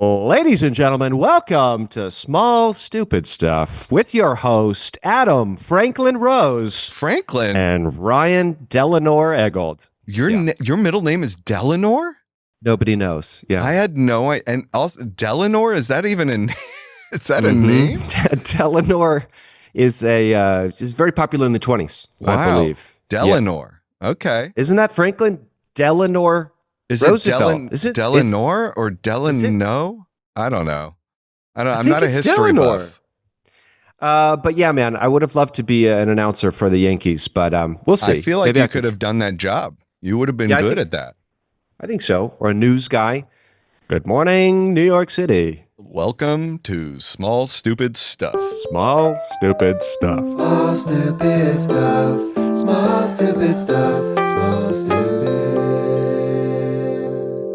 Ladies and gentlemen, welcome to Small Stupid Stuff with your host, Adam Franklin Rose Franklin, and Ryan Delanor Eggold. Yeah. your middle name is Delanor? Nobody knows. Yeah. I had no idea. And also, Delanor, is that even a is that a name? Delanor is very popular in the 20s, I Wow. believe. Delanor. Okay. Isn't that Franklin Delanor Is Roosevelt? it Delanor or Delano? I don't know. I'm think not a it's history Delanor. buff. But yeah, man, I would have loved to be an announcer for the Yankees, but we'll see. I feel like Maybe you could have done that job. You would have been good at that. I think so. Or a news guy. Good morning, New York City. Welcome to Small Stupid Stuff. Small stupid stuff. Small stupid stuff. Small stupid stuff. Small stupid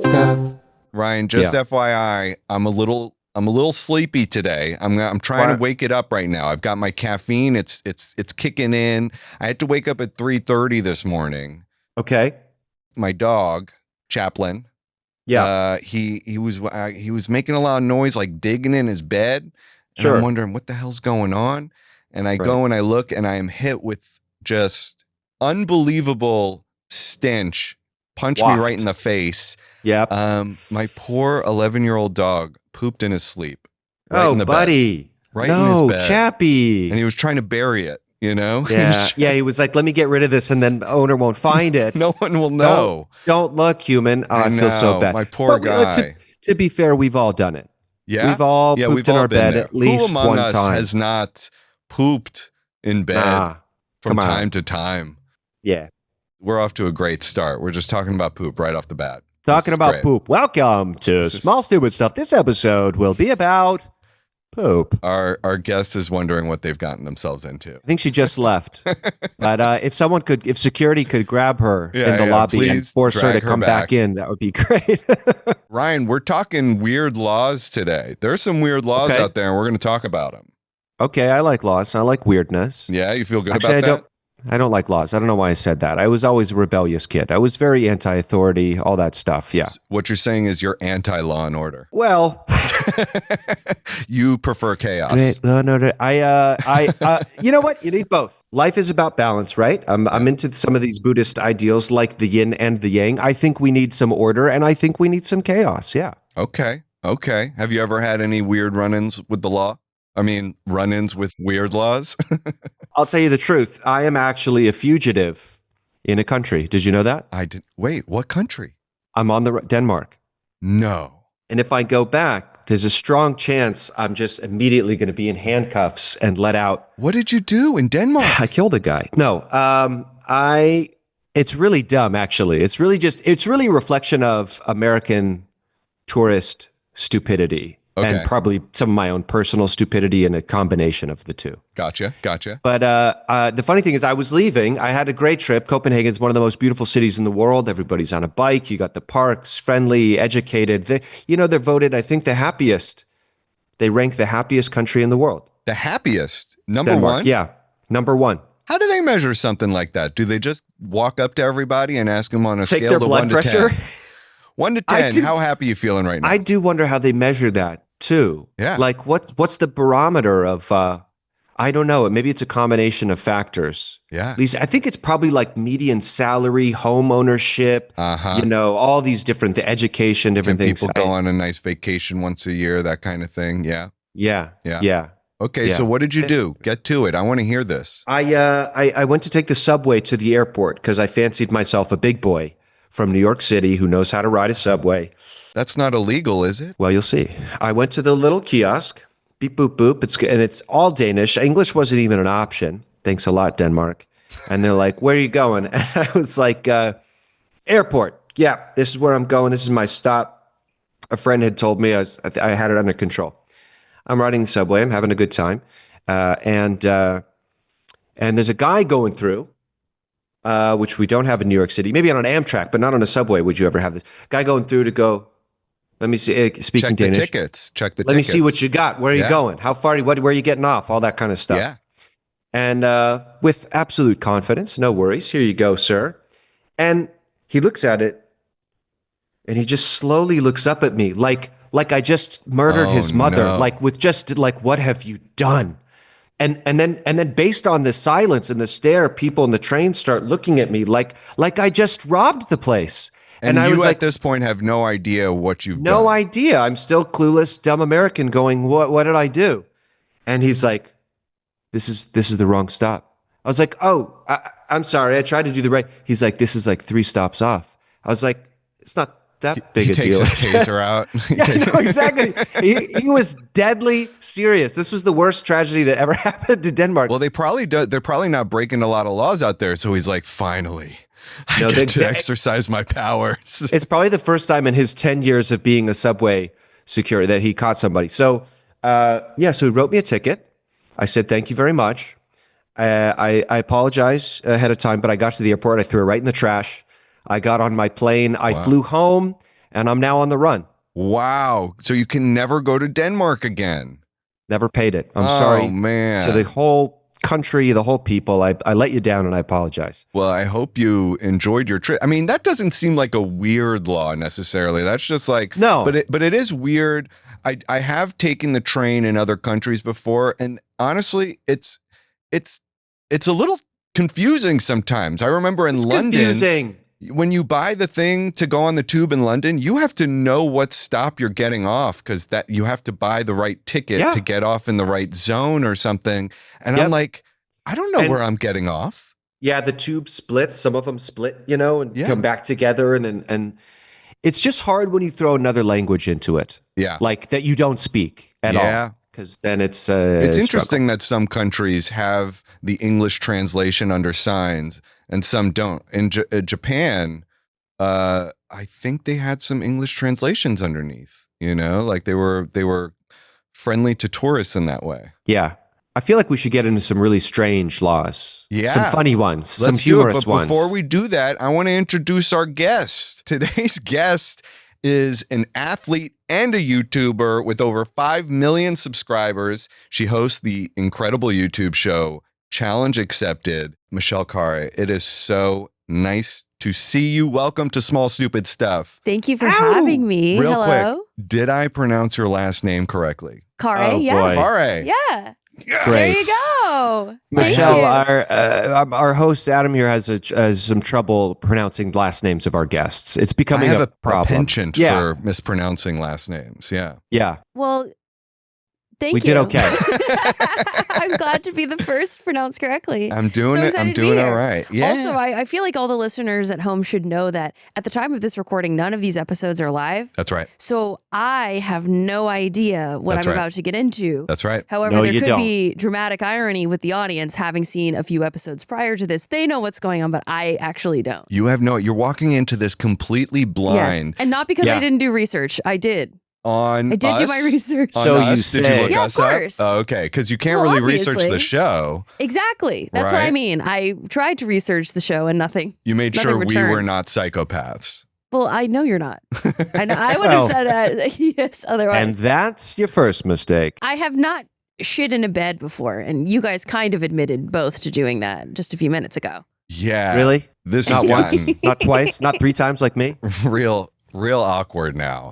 stuff. Ryan, just FYI, I'm a little sleepy today. I'm trying to wake it up right now. I've got my caffeine. It's kicking in. I had to wake up at 3:30 this morning. Okay. My dog, Chaplin. Yeah. He was making a lot of noise, like digging in his bed. And Sure. I'm wondering what the hell's going on. And I go and I look and I am hit with just unbelievable stench. Punch me right in the face. Yep. My poor 11-year-old dog pooped in his sleep. Right in the buddy. Right in his bed. Chappie. And he was trying to bury it, you know? Yeah. He was like, let me get rid of this, and then owner won't find it. No one will know. Don't look, human. Oh, I feel so bad. My poor guy. To be fair, we've all done it. Yeah. We've all pooped in our bed at least Who among one us time. has not pooped in bed from time to time? Yeah. We're off to a great start. We're just talking about poop right off the bat. Talking about poop. Welcome to Small Stupid Stuff. This episode will be about poop. Our guest is wondering what they've gotten themselves into. I think she just left. But if security could grab her in the lobby and force her to come back in, that would be great. Ryan, we're talking weird laws today. There's some weird laws out there, and we're going to talk about them. Okay, I like laws. I like weirdness. Yeah, you feel good about that? I don't like laws. I don't know why I said that. I was always a rebellious kid. I was very anti-authority, all that stuff. Yeah. What you're saying is you're anti-law and order. Well, you prefer chaos. No. You know what? You need both. Life is about balance, right? I'm into some of these Buddhist ideals like the yin and the yang. I think we need some order, and I think we need some chaos. Yeah. Okay. Have you ever had any weird run-ins with the law? I mean, run-ins with weird laws? I'll tell you the truth. I am actually a fugitive in a country. Did you know that? I did. Wait, what country? I'm on Denmark. No. And if I go back, there's a strong chance I'm just immediately going to be in handcuffs and let out. What did you do in Denmark? I killed a guy. No, it's really dumb, actually. It's really a reflection of American tourist stupidity. Okay. And probably some of my own personal stupidity and a combination of the two. Gotcha. But the funny thing is I was leaving. I had a great trip. Copenhagen's one of the most beautiful cities in the world. Everybody's on a bike. You got the parks, friendly, educated. They're voted, I think, the happiest. They rank the happiest country in the world. The happiest? Number Denmark, one? Yeah, number one. How do they measure something like that? Do they just walk up to everybody and ask them on a Take scale their to blood 1 to 10? pressure? 1 to 10, how happy are you feeling right now? I do wonder how they measure that too. Yeah. Like what's the barometer of I don't know. Maybe it's a combination of factors. Yeah. At least I think it's probably like median salary, home ownership, all these different education, different things. People go on a nice vacation once a year, that kind of thing. Yeah. Yeah. Okay, so what did you do? Get to it. I want to hear this. I went to take the subway to the airport because I fancied myself a big boy from New York City who knows how to ride a subway. That's not illegal, is it? Well, you'll see. I went to the little kiosk, beep, boop, boop. It's all Danish. English wasn't even an option. Thanks a lot, Denmark. And they're like, where are you going? And I was like, airport. Yeah, this is where I'm going. This is my stop. A friend had told me I had it under control. I'm riding the subway. I'm having a good time. And there's a guy going through, which we don't have in New York City. Maybe on an Amtrak, but not on a subway would you ever have this. Guy going through to go, let me see, speaking Danish. Check the tickets. Let me see what you got. Where are you going? How far? Where are you getting off? All that kind of stuff. Yeah. And with absolute confidence, no worries. Here you go, sir. And he looks at it, and he just slowly looks up at me, like like I just murdered his mother, no. like with just like, what have you done? And then based on the silence and the stare, people in the train start looking at me like I just robbed the place. And I you was at like, this point have no idea what you've no done. idea. I'm still clueless, dumb American going, what did I do? And he's like, this is the wrong stop. I was like, oh, I'm sorry. I tried to do the right. He's like, this is like 3 stops off. I was like, it's not that big He a takes deal. his taser out. Yeah, no, exactly. He was deadly serious. This was the worst tragedy that ever happened to Denmark. Well, they're probably not breaking a lot of laws out there. So he's like, finally, I No, get to exercise my powers. It's probably the first time in his 10 years of being a subway security that he caught somebody. So, so he wrote me a ticket. I said, thank you very much. I apologize ahead of time, but I got to the airport. I threw it right in the trash. I got on my plane. I flew home, and I'm now on the run. Wow. So you can never go to Denmark again. Never paid it. I'm sorry man. to the whole country, the whole people. I let you down, and I apologize. Well, I hope you enjoyed your trip. I mean, that doesn't seem like a weird law necessarily. That's just like, no, but it is weird. I have taken the train in other countries before, and honestly, it's a little confusing sometimes. I remember in London, confusing. When you buy the thing to go on the tube in London, you have to know what stop you're getting off because that you have to buy the right ticket to get off in the right zone or something. And I'm like, I don't know where I'm getting off. Yeah, the tube splits. Some of them split, and come back together, and it's just hard when you throw another language into it. Yeah, like that you don't speak at all. Because then it's interesting that some countries have the English translation under signs and some don't. In Japan, I think they had some English translations underneath. Like they were friendly to tourists in that way. Yeah, I feel like we should get into some really strange laws. Yeah, some funny ones, some Let's humorous do it. But ones. Before we do that, I want to introduce our guest. Today's guest is an athlete and a YouTuber with over 5 million subscribers. She hosts the incredible YouTube show Challenge Accepted. Michelle Khare, it is so nice to see you. Welcome to Small Stupid Stuff. Thank you for having me. Real Hello. quick, did I pronounce your last name correctly? Khare, yeah. Boy. Khare. Yeah. Yes. There you go. Michelle, our host Adam here has some trouble pronouncing last names of our guests. It's becoming I have a problem. A penchant for mispronouncing last names. Yeah. Yeah. Well, thank we you. did okay. I'm glad to be the first pronounced correctly. I'm doing it. I'm doing all right. Yeah. Also, I feel like all the listeners at home should know that at the time of this recording, none of these episodes are live. That's right. So I have no idea what I'm about to get into. That's right. However, there could be dramatic irony with the audience having seen a few episodes prior to this. They know what's going on, but I actually don't. You're walking into this completely blind. Yes. And not because I didn't do research. I did. I did do my research. So you did you look yeah, us of course. up? Oh, okay, because you can't really research the show. Exactly. That's what I mean. I tried to research the show and nothing. You made sure returned. we were not psychopaths. Well, I know you're not. I would have said yes otherwise. And that's your first mistake. I have not shit in a bed before, and you guys kind of admitted both to doing that just a few minutes ago. Yeah. Really? This not is once, not twice, not 3 times like me. Real awkward now.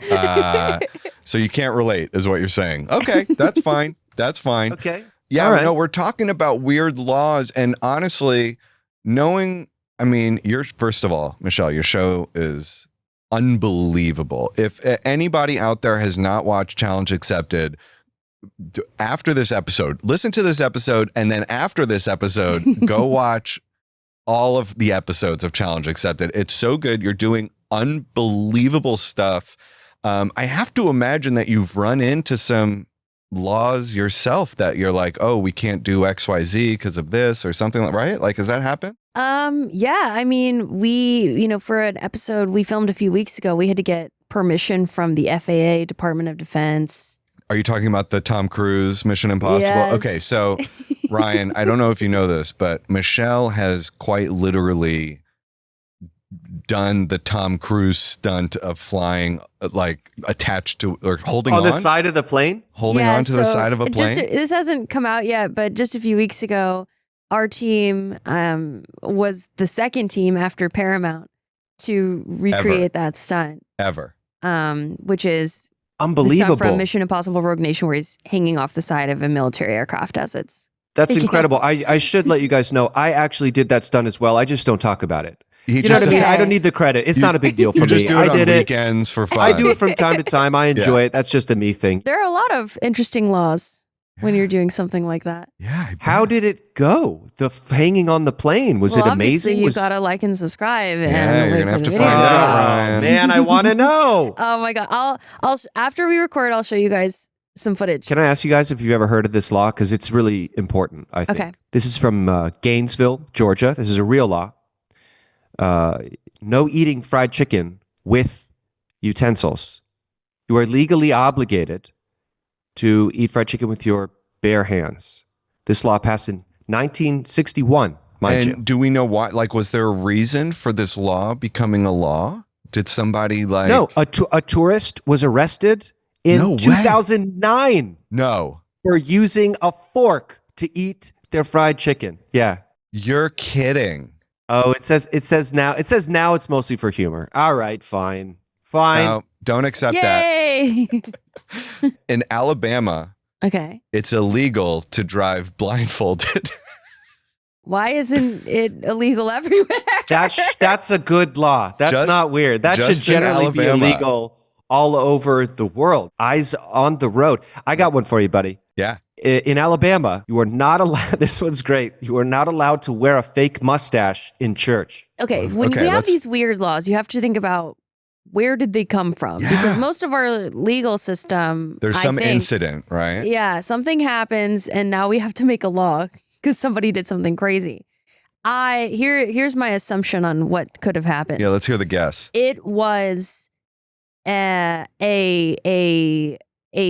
So you can't relate is what you're saying. Okay, that's fine. That's fine. Okay. Yeah, right. No, we're talking about weird laws. And honestly, first of all, Michelle, your show is unbelievable. If anybody out there has not watched Challenge Accepted, after this episode, listen to this episode. And then after this episode, go watch all of the episodes of Challenge Accepted. It's so good. You're doing unbelievable stuff. I have to imagine that you've run into some laws yourself that you're like, oh, we can't do XYZ because of this or something, right? Like, has that happened? Yeah. I mean, we, for an episode we filmed a few weeks ago, we had to get permission from the FAA, Department of Defense. Are you talking about the Tom Cruise Mission Impossible? Yes. Okay, so Ryan, I don't know if you know this, but Michelle has quite literally done the Tom Cruise stunt of flying like attached to or holding on the side of the plane, holding on to the side of a plane. This hasn't come out yet, but just a few weeks ago, our team was the second team after Paramount to recreate that stunt. Ever. Which is Unbelievable. From Mission Impossible Rogue Nation, where he's hanging off the side of a military aircraft as it's That's taking incredible. off. I should let you guys know, I actually did that stunt as well. I just don't talk about it. You know just- what I mean? Okay. I don't need the credit. It's not a big deal for You me. just do it I on did it. weekends for fun. I do it from time to time. I enjoy it. That's just a me thing. There are a lot of interesting laws when you're doing something like that. Yeah. I How bet. did it go? Hanging on the plane, was Well, it obviously, amazing? you gotta like and subscribe. Yeah, And you're wait gonna for have the to video. find out, Oh, Ryan. man, I want to know. Oh my god! I'll after we record, I'll show you guys some footage. Can I ask you guys if you've ever heard of this law? Because it's really important, I think. Okay. This is from Gainesville, Georgia. This is a real law. No eating fried chicken with utensils. You are legally obligated to eat fried chicken with your bare hands. This law passed in 1961, mind you. And do we know why? Like, was there a reason for this law becoming a law? Did somebody like? No, a tourist was arrested in No way. 2009 No. for using a fork to eat their fried chicken. Yeah. You're kidding. Oh, it says now it's mostly for humor. All right, fine. No, don't accept that. Yay! In Alabama, Okay. it's illegal to drive blindfolded. Why isn't it illegal everywhere? That's a good law. That's Just- not weird. That should just in generally be Alabama. illegal all over the world. Eyes on the road. I got one for you, buddy. Yeah. In Alabama, you are not allowed. This one's great. You are not allowed to wear a fake mustache in church. Okay, when Okay, we have let's- these weird laws, you have to think about where did they come from? Because Yeah. most of our legal system, There's I some think, incident, right? Yeah, something happens, and now we have to make a law because somebody did something crazy. Here's my assumption on what could have happened. Yeah, let's hear the guess. It was a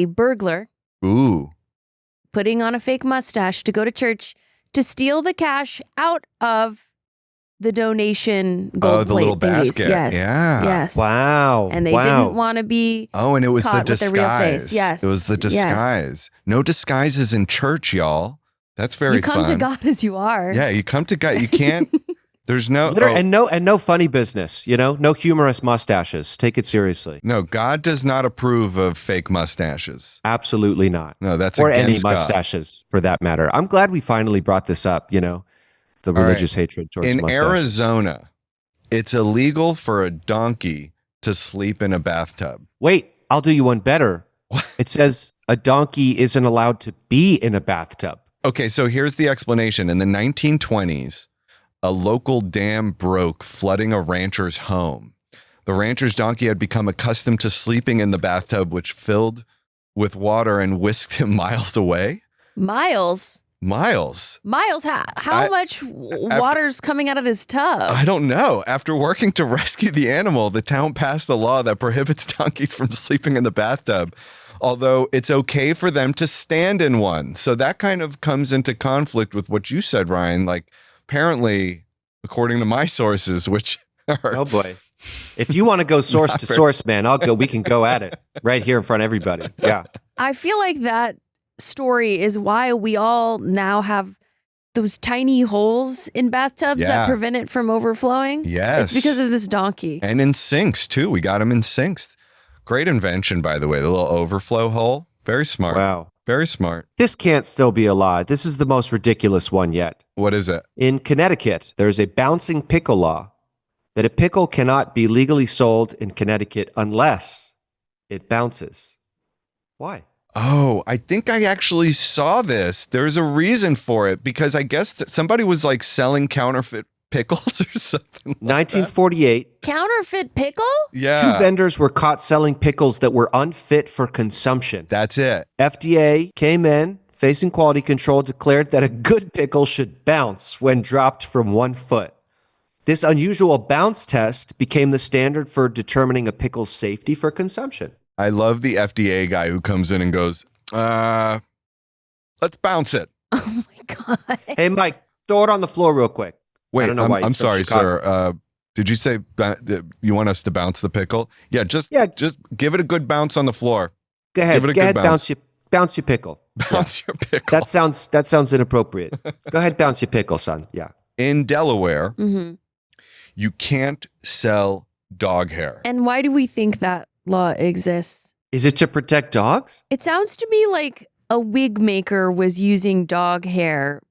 burglar Ooh. putting on a fake mustache to go to church to steal the cash out of the donation gold the plate little thingies. basket. Yes. Yeah. Yes. Wow. And they wow. didn't want to be. Oh, and it was the Caught with their real disguise. face. Yes. It was the Yes. disguise. No disguises in church, y'all. That's very You come fun. to God as you are. Yeah, you come to God. You can't. There's no. And no funny business. You know, no humorous mustaches. Take it seriously. No, God does not approve of fake mustaches. Absolutely not. No, that's Or any against God. mustaches, for that matter. I'm glad we finally brought this up. You know, the right. religious hatred towards In mustaches. Arizona, it's illegal for a donkey to sleep in a bathtub. Wait, I'll do you one better. It says a donkey isn't allowed to be in a bathtub. Okay, so here's the explanation. In the 1920s, a local dam broke, flooding a rancher's home. The rancher's donkey had become accustomed to sleeping in the bathtub, which filled with water and whisked him miles away. Miles. Miles. How much water's coming out of this tub? I don't know. After working to rescue the animal, the town passed a law that prohibits donkeys from sleeping in the bathtub, although it's okay for them to stand in one. So that kind of comes into conflict with what you said, Ryan. Like, apparently, according to my sources, which are Oh boy. If you want to go source to source, man, I'll go. We can go at it right here in front of everybody. Yeah. I feel like that story is why we all now have those tiny holes in bathtubs Yeah. that prevent it from overflowing. Yes. It's because of this donkey. And in sinks, too. We got them in sinks. Great invention, by the way. The little overflow hole. Very smart. Wow. Very smart. This can't still be a law. This is the most ridiculous one yet. What is it? In Connecticut, there's a bouncing pickle law that a pickle cannot be legally sold in Connecticut unless it bounces. Why? Oh, I think I actually saw this. There's a reason for it because I guess that somebody was like selling counterfeit pickles or something. Like 1948, Counterfeit pickle? that. Yeah. two vendors were caught selling pickles that were unfit for consumption. That's it. FDA came in, facing quality control, declared that a good pickle should bounce when dropped from 1 foot. This unusual bounce test became the standard for determining a pickle's safety for consumption. I love the FDA guy who comes in and goes, let's bounce it. Oh my God. Hey, Mike, throw it on the floor real quick. Wait, don't know why I'm he's from sorry, Chicago. sir. Did you say that you want us to bounce the pickle? Yeah, just give it a good bounce on the floor. Go ahead, Give it a good bounce. bounce your pickle. Bounce your pickle. That sounds inappropriate. Go ahead, bounce your pickle, son. Yeah. In Delaware, Mm-hmm. you can't sell dog hair. And why do we think that law exists? Is it to protect dogs? It sounds to me like a wig maker was using dog hair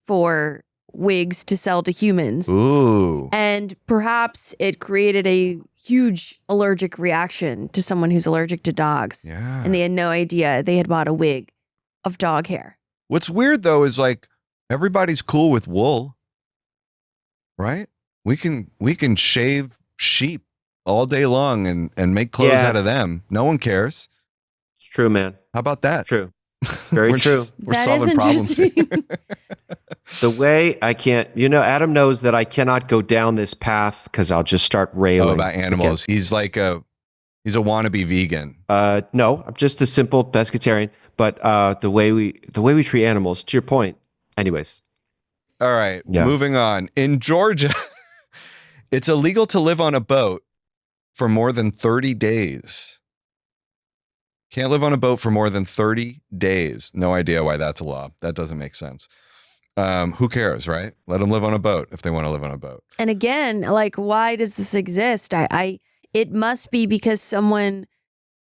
for wigs to sell to humans. Ooh. And perhaps it created a huge allergic reaction to someone who's allergic to dogs. Yeah. And they had no idea they had bought a wig of dog hair. What's weird though is like everybody's cool with wool, right? We can shave sheep all day long and make clothes out of them. No one cares. It's true, man. How about that? True. Very true. We're That solving is problems here. The way I can't, Adam knows that I cannot go down this path because I'll just start railing. About animals. He's a wannabe vegan. No, I'm just a simple pescatarian. But the way we treat animals, to your point. Anyways. All right, moving on. In Georgia, it's illegal to live on a boat for more than 30 days. Can't live on a boat for more than 30 days. No idea why that's a law. That doesn't make sense. Who cares, right? Let them live on a boat if they want to live on a boat. And again, like, why does this exist? It must be because someone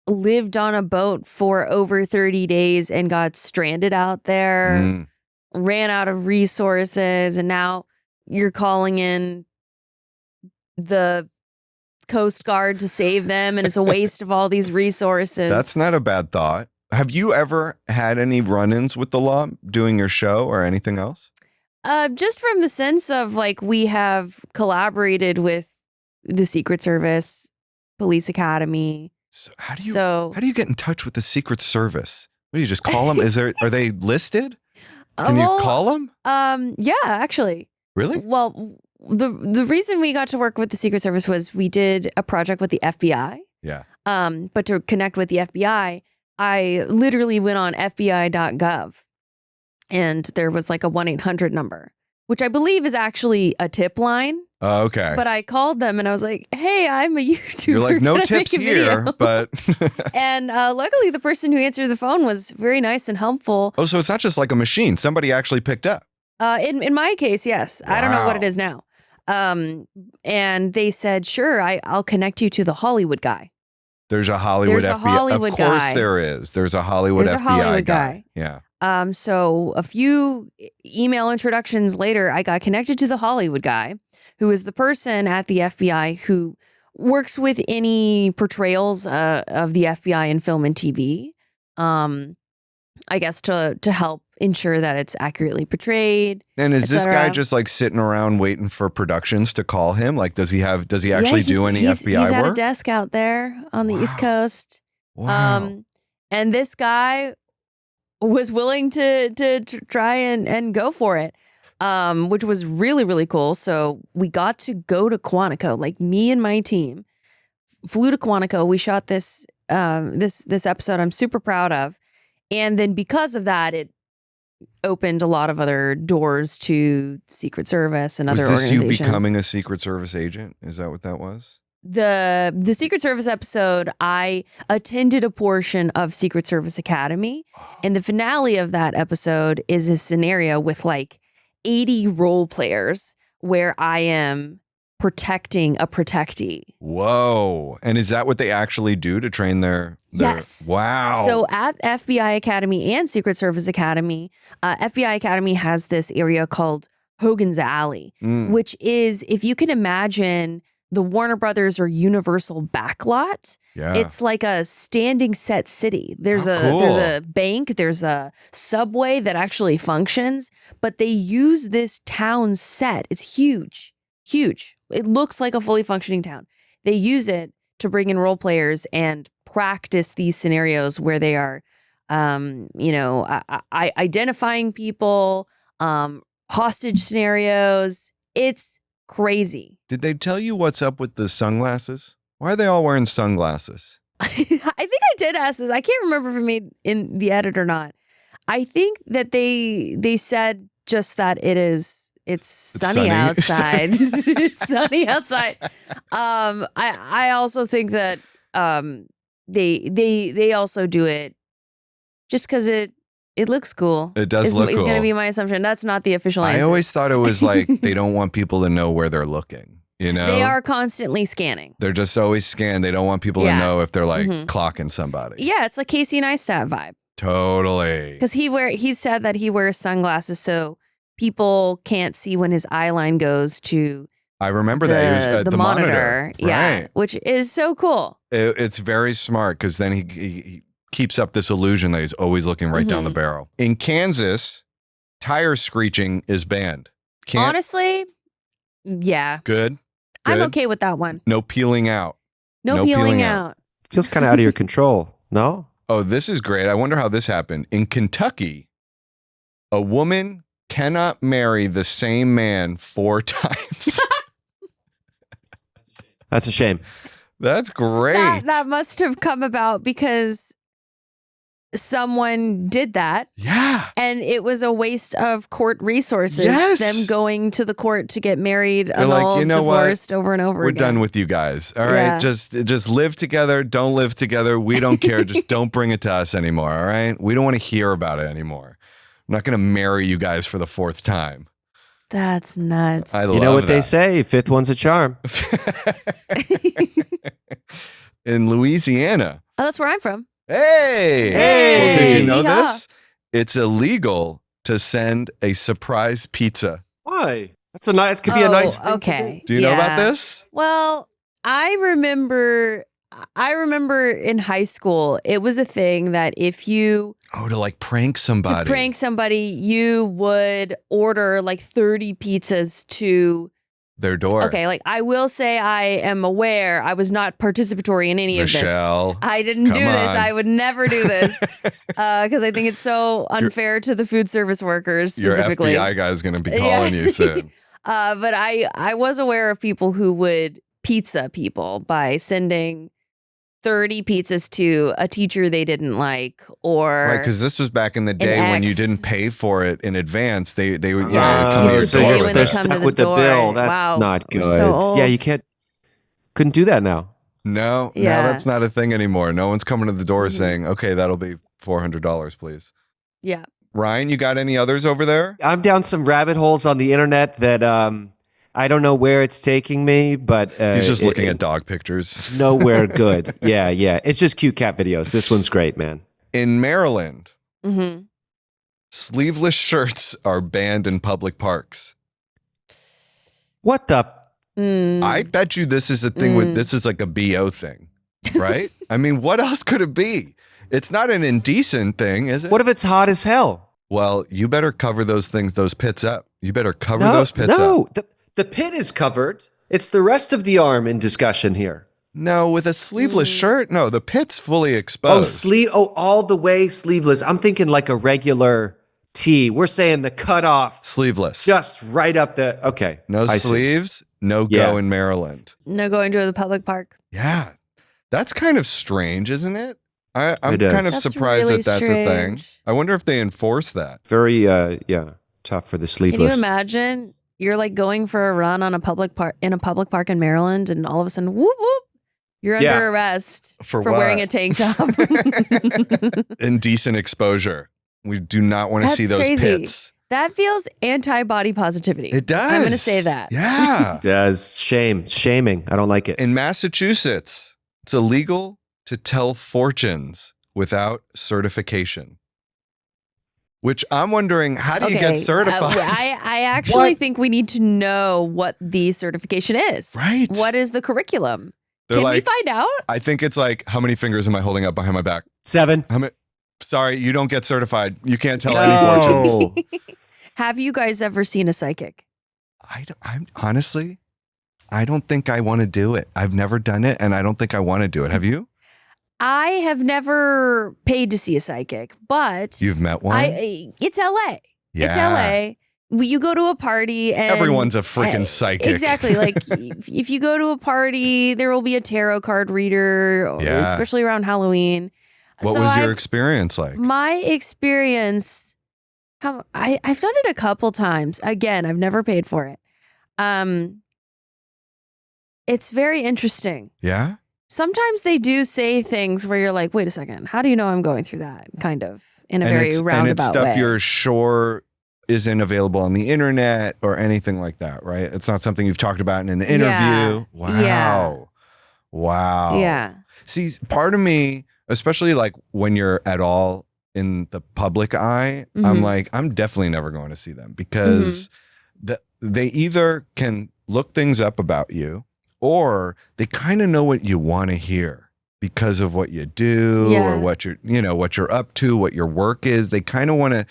lived on a boat for over 30 days and got stranded out there, ran out of resources, and now you're calling in the Coast Guard to save them, and it's a waste of all these resources. That's not a bad thought. Have you ever had any run-ins with the law doing your show or anything else? Just from the sense of like we have collaborated with the Secret Service, Police Academy. So how do you get in touch with the Secret Service? What do you just call them? Are they listed? Can you call them? Yeah, actually. Really? Well, the reason we got to work with the Secret Service was we did a project with the FBI. Yeah. But to connect with the FBI, I literally went on FBI.gov and there was like a 1-800 number, which I believe is actually a tip line. Oh, okay. But I called them and I was like, hey, I'm a YouTuber. You're like, no Can I tips make a video?" here, but. And luckily the person who answered the phone was very nice and helpful. Oh, so it's not just like a machine. Somebody actually picked up. In my case, yes. I don't know what it is now. And they said, sure, I'll connect you to the Hollywood guy. There's a Hollywood FBI. Hollywood of course guy. there is. There's a Hollywood FBI Hollywood guy. Yeah. So a few email introductions later, I got connected to the Hollywood guy, who is the person at the FBI who works with any portrayals of the FBI in film and TV. I guess to help ensure that it's accurately portrayed. And is this guy just like sitting around waiting for productions to call him? Like, does he actually do any FBI He's work? at a desk out there on the East Coast. Wow. And this guy was willing to try and go for it, which was really, really cool. So we got to go to Quantico, like me and my team flew to Quantico. We shot this episode I'm super proud of. And then because of that, it opened a lot of other doors to Secret Service and other organizations. Was this you becoming a Secret Service agent? Is that what that was? The Secret Service episode, I attended a portion of Secret Service Academy. And the finale of that episode is a scenario with like 80 role players where I am protecting a protectee. Whoa. And is that what they actually do to train their Yes. Wow. So at FBI Academy and Secret Service Academy, FBI Academy has this area called Hogan's Alley, which is, if you can imagine the Warner Brothers or Universal backlot, it's like a standing set city. There's a bank, there's a subway that actually functions, but they use this town set. It's huge. It looks like a fully functioning town. They use it to bring in role players and practice these scenarios where they are, identifying people, hostage scenarios. It's crazy. Did they tell you what's up with the sunglasses? Why are they all wearing sunglasses? I think I did ask this. I can't remember if it made in the edit or not. I think that they said just that it's sunny outside. It's sunny outside. I also think that they also do it just because it looks cool. It does look cool. It's going to be my assumption. That's not the official answer. I always thought it was like they don't want people to know where they're looking. You know, They are constantly scanning. They're just always scanned. They don't want people to know if they're like clocking somebody. Yeah, it's like Casey Neistat vibe. Totally. Because he said that he wears sunglasses so people can't see when his eye line goes to I remember that. He was at the monitor. Yeah, Right. which is so cool. It's very smart because then he keeps up this illusion that he's always looking right down the barrel. In Kansas, tire screeching is banned. Honestly, yeah. Good. I'm okay with that one. No peeling out. No peeling out. Feels kind of out of your control. No? Oh, this is great. I wonder how this happened. In Kentucky, a woman cannot marry the same man 4 times. That's a shame. That's great. That must have come about because someone did that. Yeah. And it was a waste of court resources. Yes. Them going to the court to get married, They're like, annulled, you know divorced over and over We're again. done with you guys. All right. Yeah. Just live together. Don't live together. We don't care. Just don't bring it to us anymore. All right. We don't want to hear about it anymore. I'm not going to marry you guys for the 4th time. That's nuts. You know what they say? 5th one's a charm. In Louisiana. Oh, that's where I'm from. Hey. Hey. Well, did you know Yeehaw. this? It's illegal to send a surprise pizza. Why? That's a nice. Could be a nice. Thing Okay. Do you know about this? Well, I remember in high school, it was a thing that if you Oh, to like prank somebody. to prank somebody, you would order like 30 pizzas to their door. Okay, like I will say I am aware I was not participatory in any Michelle, of this. I didn't come do this. on. I would never do this because I think it's so unfair to the food service workers specifically. Your FBI guy is going to be calling you soon. But I was aware of people who would pizza people by sending 30 pizzas to a teacher they didn't like, or Right, because this was back in the day when you ex. didn't pay for it in advance. They would come You have to to the pay door when with they they're it. come to stuck the with the door. bill. That's Wow, not we're good. so old. Yeah, you couldn't do that now. No, Yeah. that's not a thing anymore. No one's coming to the door saying, "Okay, that'll be $400, please." yeah. Ryan, you got any others over there? I'm down some rabbit holes on the internet that I don't know where it's taking me, but He's just looking at dog pictures. nowhere good. Yeah. It's just cute cat videos. This one's great, man. In Maryland, Mm-hmm. sleeveless shirts are banned in public parks. What the? I bet you this is the thing with this is like a BO thing, right? I mean, what else could it be? It's not an indecent thing, is it? What if it's hot as hell? Well, you better cover those pits up. You better cover those pits up. No, the pit is covered. It's the rest of the arm in discussion here. No, with a sleeveless shirt, no, the pit's fully exposed. All the way sleeveless. I'm thinking like a regular tee. We're saying the cutoff, Sleeveless. just right up the. Okay, No I see. sleeves, no go Yeah. in Maryland. No going to the public park. Yeah. That's kind of strange, isn't it? I'm It is. kind of That's surprised really that that's a thing. strange. I wonder if they enforce that. Very tough for the Can sleeveless. you imagine? You're like going for a run on a public park in Maryland, and all of a sudden, whoop whoop, you're Yeah. under arrest For wearing what? a tank top. Indecent exposure. We do not want to That's see those crazy. pits. That feels anti-body positivity. It does. I'm going to say that. Yeah. Does shaming. I don't like it. In Massachusetts, it's illegal to tell fortunes without certification. Which I'm wondering, how do you get certified? I actually What? think we need to know what the certification is. Right. What is the curriculum? They're Can we like- find out? I think it's like, how many fingers am I holding up behind my back? 7. How many? Sorry, you don't get certified. You can't tell any fortunes. Have you guys ever seen a psychic? I'm honestly, I don't think I want to do it. I've never done it, and I don't think I want to do it. Have you? I have never paid to see a psychic, but You've met one? it's LA. Yeah. It's LA. You go to a party and Everyone's a freaking psychic. Exactly. Like if you go to a party, there will be a tarot card reader, Yeah. especially around Halloween. What So was your I've- experience like? My experience, I've done it a couple times. Again, I've never paid for it. It's very interesting. Yeah? Sometimes they do say things where you're like, wait a second, how do you know I'm going through that? Kind of in a very and it's roundabout stuff way. you're sure isn't available on the internet or anything like that, right? It's not something you've talked about in an interview. Wow. Yeah. Wow. Yeah. See, part of me, especially like when you're at all in the public eye, I'm like, I'm definitely never going to see them because they either can look things up about you or they kind of know what you want to hear because of what you do or what you're up to, what your work is. They kind of want to,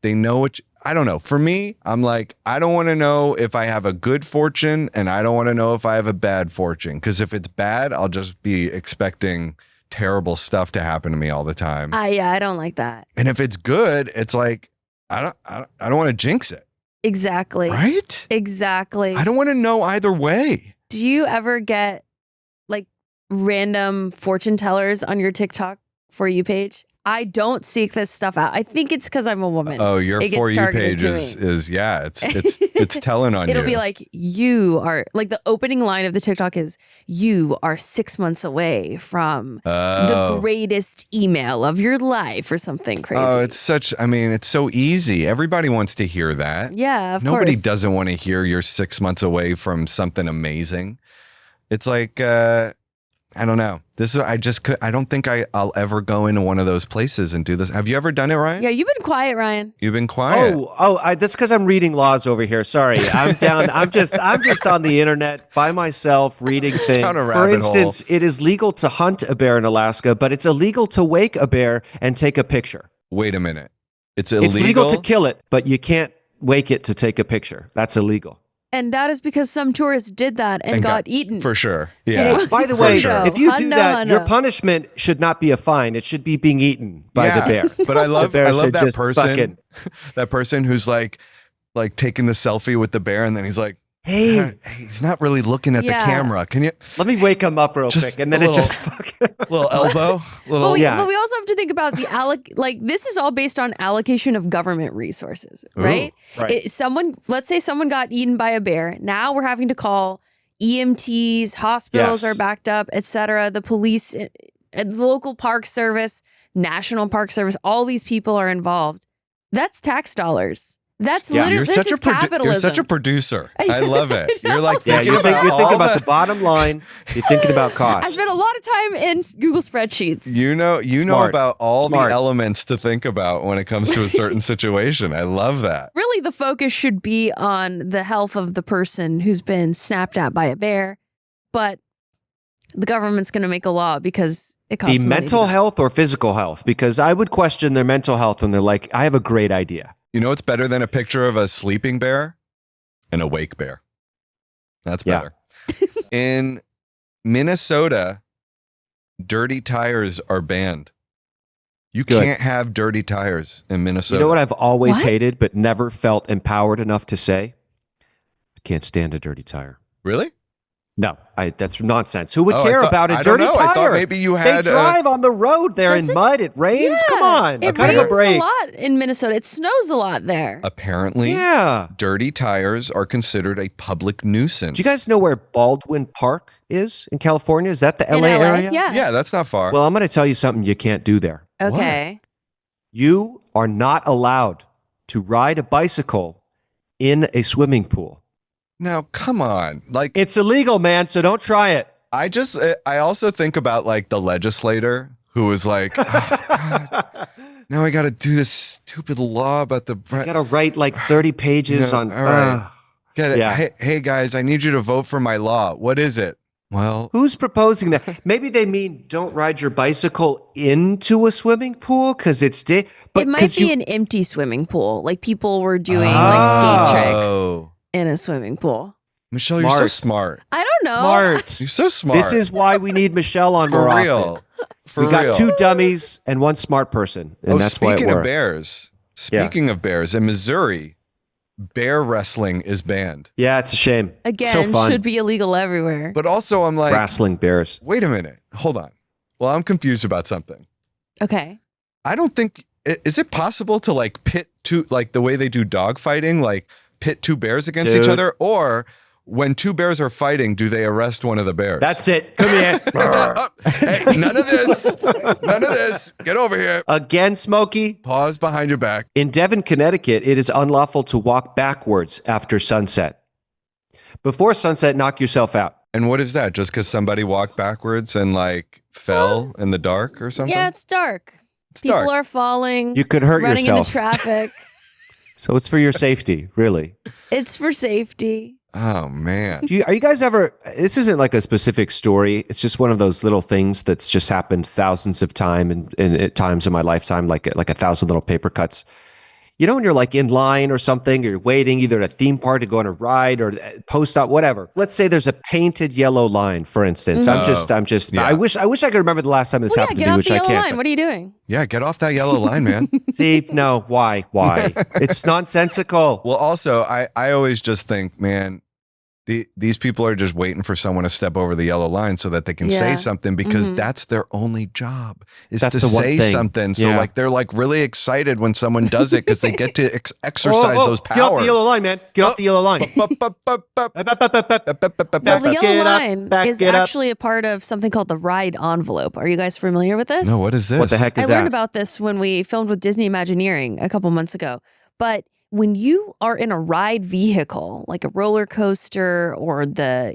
they know what I don't know. For me, I'm like, I don't want to know if I have a good fortune and I don't want to know if I have a bad fortune. Because if it's bad, I'll just be expecting terrible stuff to happen to me all the time. I don't like that. And if it's good, it's like, I don't want to jinx it. Exactly. Right? Exactly. I don't want to know either way. Do you ever get like random fortune tellers on your TikTok For You page? I don't seek this stuff out. I think it's because I'm a woman. Oh, your For You page is it's telling on you. It'll be like, you are, like the opening line of the TikTok is, you are 6 months away from the greatest email of your life or something crazy. Oh, it's so easy. Everybody wants to hear that. Yeah, of Nobody course. doesn't want to hear you're 6 months away from something amazing. It's like, I don't know. I don't think I'll ever go into one of those places and do this. Have you ever done it, Ryan? Yeah, you've been quiet, Ryan. You've been quiet. That's because I'm reading laws over here. Sorry, I'm down. I'm just on the internet by myself reading things. Down a For rabbit instance, hole. it is legal to hunt a bear in Alaska, but it's illegal to wake a bear and take a picture. Wait a minute. It's illegal? It's legal to kill it, but you can't wake it to take a picture. That's illegal. And that is because some tourists did that and got eaten. For sure. Yeah. Hey, by the way, sure. if you do that, Hundo. your punishment should not be a fine. It should be being eaten by the bear. But I love should that just person. That person who's like taking the selfie with the bear and then he's like, hey, he's not really looking at the camera. Can you let me wake him up real quick? And then it just fucking little elbow. But we also have to think about this is all based on allocation of government resources, right? Ooh, right. Let's say someone got eaten by a bear. Now we're having to call EMTs, hospitals are backed up, etc. The police, the local park service, National Park Service, all these people are involved. That's tax dollars. That's literally capitalism. You're such a producer. I love it. You're like you're thinking about the bottom line. You're thinking about cost. I spent a lot of time in Google spreadsheets. You know about all the elements to think about when it comes to a certain situation. I love that. Really, the focus should be on the health of the person who's been snapped at by a bear, but the government's going to make a law because it costs the money. mental health or physical health? Because I would question their mental health when they're like, I have a great idea. You know what's better than a picture of a sleeping bear? An awake bear. That's better. In Minnesota, dirty tires are banned. You can't have dirty tires in Minnesota. You know what I've always hated but never felt empowered enough to say? I can't stand a dirty tire. Really? No, that's nonsense. Who would care about a dirty tire? I thought maybe you had. They drive on the road there in mud. It rains. Yeah, Come on. It rains a lot in Minnesota. It snows a lot there. Apparently, dirty tires are considered a public nuisance. Do you guys know where Baldwin Park is in California? Is that the LA area? Yeah, that's not far. Well, I'm going to tell you something you can't do there. Okay. What? You are not allowed to ride a bicycle in a swimming pool. Now, come on. Like, it's illegal, man, so don't try it. I also think about like the legislator who was like, oh, God, now I got to do this stupid law about the. I got to write like 30 pages on. All right. Get it. Yeah. Hey, guys, I need you to vote for my law. What is it? Well, who's proposing that? Maybe they mean don't ride your bicycle into a swimming pool because it's but it might be an empty swimming pool. Like people were doing like skate tricks in a swimming pool. Michelle, you're so smart. I don't know. Smart. You're so smart. This is why we need Michelle on more often. We got 2 dummies and 1 smart person, and that's why it works. Speaking of bears, in Missouri, bear wrestling is banned. Yeah, it's a shame. Again, should be illegal everywhere. But also, I'm like, wrestling bears. Wait a minute. Hold on. Well, I'm confused about something. Okay. I don't think is it possible to like pit two, like the way they do dog fighting, like pit 2 bears against each other, or when two bears are fighting, do they arrest one of the bears? That's it. Come here. Hey, none of this. None of this. Get over here. Again, Smokey. Pause behind your back. In Devon, Connecticut, it is unlawful to walk backwards after sunset. Before sunset, knock yourself out. And what is that? Just because somebody walked backwards and like fell in the dark or something? Yeah, it's dark. It's People dark. are falling. You could hurt running yourself. into traffic. So it's for your safety, really. It's for safety. Oh, man. Are you guys ever, this isn't like a specific story. It's just one of those little things that's just happened thousands of times and times in my lifetime, like 1,000 little paper cuts. You know, when you're like in line or something, or you're waiting either at a theme park to go on a ride or post op, whatever. Let's say there's a painted yellow line, for instance. Yeah. I wish I could remember the last time this happened to Get me, off which the I yellow can't. line. What are you doing? Yeah, get off that yellow line, man. See, no, why? It's nonsensical. Well, also, I always just think, man, these people are just waiting for someone to step over the yellow line so that they can say something because that's their only job is That's to the one say thing. something. So Yeah. like they're like really excited when someone does it because they get to exercise those powers. Get off the yellow line, man. Get off the yellow line. Well, the Back yellow it up, line back is it up. actually a part of something called the ride envelope. Are you guys familiar with this? No, what is this? What the heck I is learned that? about this when we filmed with Disney Imagineering a couple months ago. But when you are in a ride vehicle, like a roller coaster or the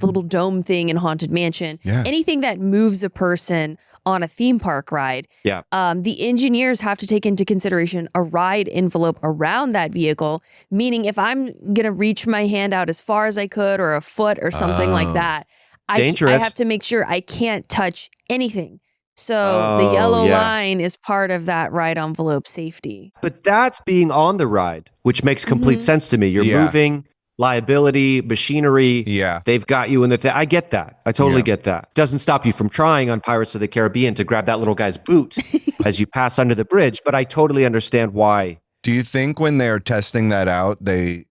little dome thing in Haunted Mansion, Yeah. anything that moves a person on a theme park ride, Yeah. the engineers have to take into consideration a ride envelope around that vehicle, meaning if I'm going to reach my hand out as far as I could or a foot or something like that, I Dangerous. have to make sure I can't touch anything. So the yellow line is part of that ride envelope safety. But that's being on the ride, which makes complete sense to me. You're Yeah. moving, liability, machinery. Yeah. They've got you in the thing. I get that. I totally Yeah. get that. Doesn't stop you from trying on Pirates of the Caribbean to grab that little guy's boot as you pass under the bridge. But I totally understand why. Do you think when they're testing that out, they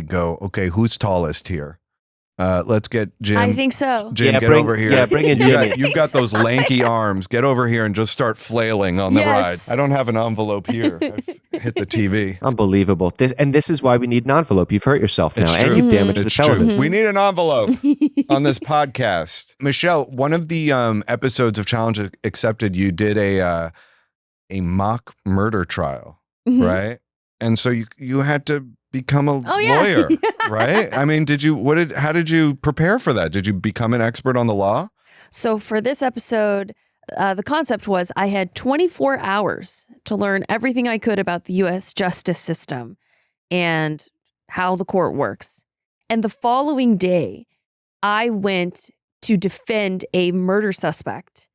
go, okay, who's tallest here? Let's get Jim. I think so. Jim, Yeah, get bring- over here. yeah, bring in You got- Jimmy. You've got those lanky arms. Get over here and just start flailing on the Yes. ride. I don't have an envelope here. I've hit the TV. Unbelievable. This is why we need an envelope. You've hurt yourself now, It's and true. you've damaged the It's television. true. We need an envelope on this podcast. Michelle, one of the episodes of Challenge Accepted, you did a mock murder trial, Mhm. right? And so you had to become a Oh, yeah. lawyer, right? I mean, how did you prepare for that? Did you become an expert on the law? So for this episode, the concept was I had 24 hours to learn everything I could about the U.S. justice system and how the court works. And the following day, I went to defend a murder suspect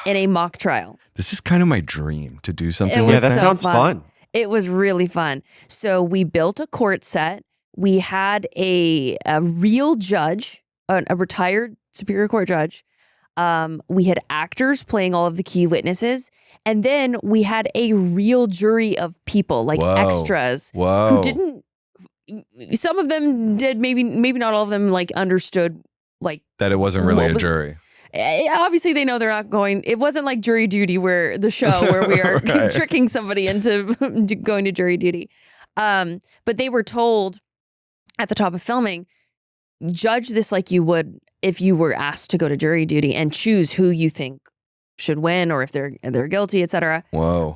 in a mock trial. This is kind of my dream to do something It like Yeah, was that that. so sounds fun. It was really fun. So we built a court set. We had a real judge, a retired Superior Court judge. We had actors playing all of the key witnesses. And then we had a real jury of people, like Whoa. extras, Whoa. who didn't. Some of them did, maybe not all of them like understood like That it wasn't really What a was- jury. obviously they know they're not going. It wasn't like jury duty where the show where we are Right. tricking somebody into going to jury duty. But they were told at the top of filming, judge this like you would if you were asked to go to jury duty and choose who you think should win or if they're guilty, etc. Whoa.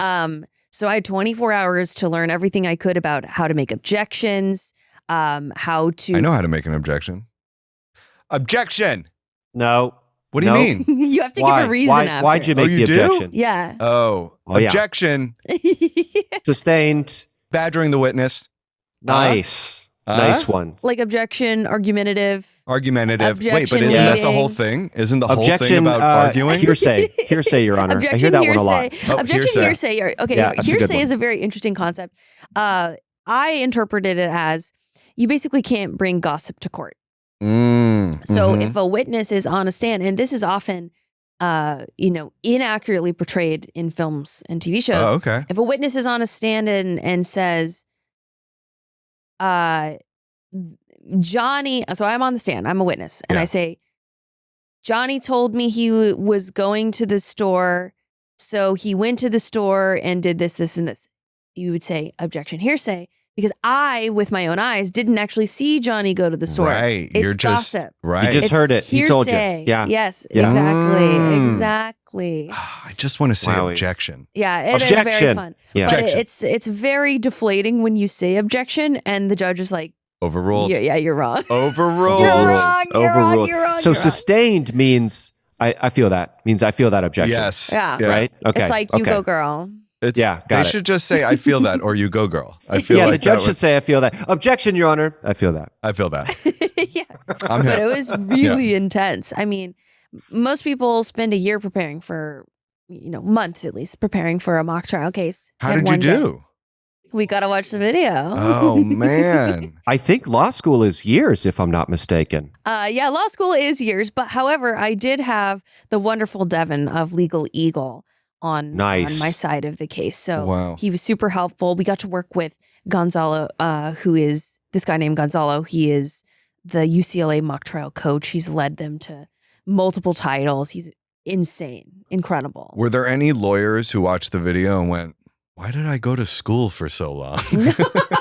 So I had 24 hours to learn everything I could about how to make objections, how to. I know how to make an objection. Objection. No. What do you No. mean? You have to Why? give a reason after. Why'd you make you the do? objection? Yeah. Oh, Oh, yeah. objection. Sustained. Badgering the witness. Nice. Nice one. Like objection, argumentative. Argumentative. Wait, but Objection isn't that the leading. whole thing? Isn't the whole thing Objection. about arguing? Hearsay. Hearsay, Your Honor. Objection, I hear that hearsay. one a lot. Oh, Objection, hearsay. hearsay. Okay, Yeah, that's a good hearsay one. is a very interesting concept. I interpreted it as you basically can't bring gossip to court. So Mhm. if a witness is on a stand, and this is often, inaccurately portrayed in films and TV shows. Oh, okay. If a witness is on a stand and says, Johnny, so I'm on the stand, I'm a witness, and Yeah. I say, Johnny told me he was going to the store, so he went to the store and did this, this, and this. You would say, objection, hearsay, because I, with my own eyes, didn't actually see Johnny go to the store. Right. It's You're just gossip. right. You just It's heard it. He told you. hearsay. Yeah. Yes, Yeah. exactly. I just want to say Wowie. objection. Yeah, it is very Objection. fun. Yeah. But Objection. it's very deflating when you say objection and the judge is like, Overruled. yeah, you're wrong. Overruled. You're wrong. You're wrong. Overruled. You're wrong. So you're wrong. sustained means I feel that. Means I feel that objection. Yes. Yeah. Right? Okay. It's like, you okay. go, girl. It's, Yeah, got they it. should just say, I feel that, or you go, girl. I feel Yeah, like the judge that should say, I feel that. Objection, Your Honor. I feel that. I feel that. Yeah. I'm But hip. it was really intense. I mean, most people spend a year preparing for, months at least, preparing for a mock trial case. How And did you one day, do? we got to watch the video. Oh, man. I think law school is years, if I'm not mistaken. Yeah, law school is years. But however, I did have the wonderful Devin of Legal Eagle on my side of the case. So Wow. he was super helpful. We got to work with Gonzalo, who is this guy named Gonzalo. He is the UCLA mock trial coach. He's led them to multiple titles. He's insane, incredible. Were there any lawyers who watched the video and went, why did I go to school for so long?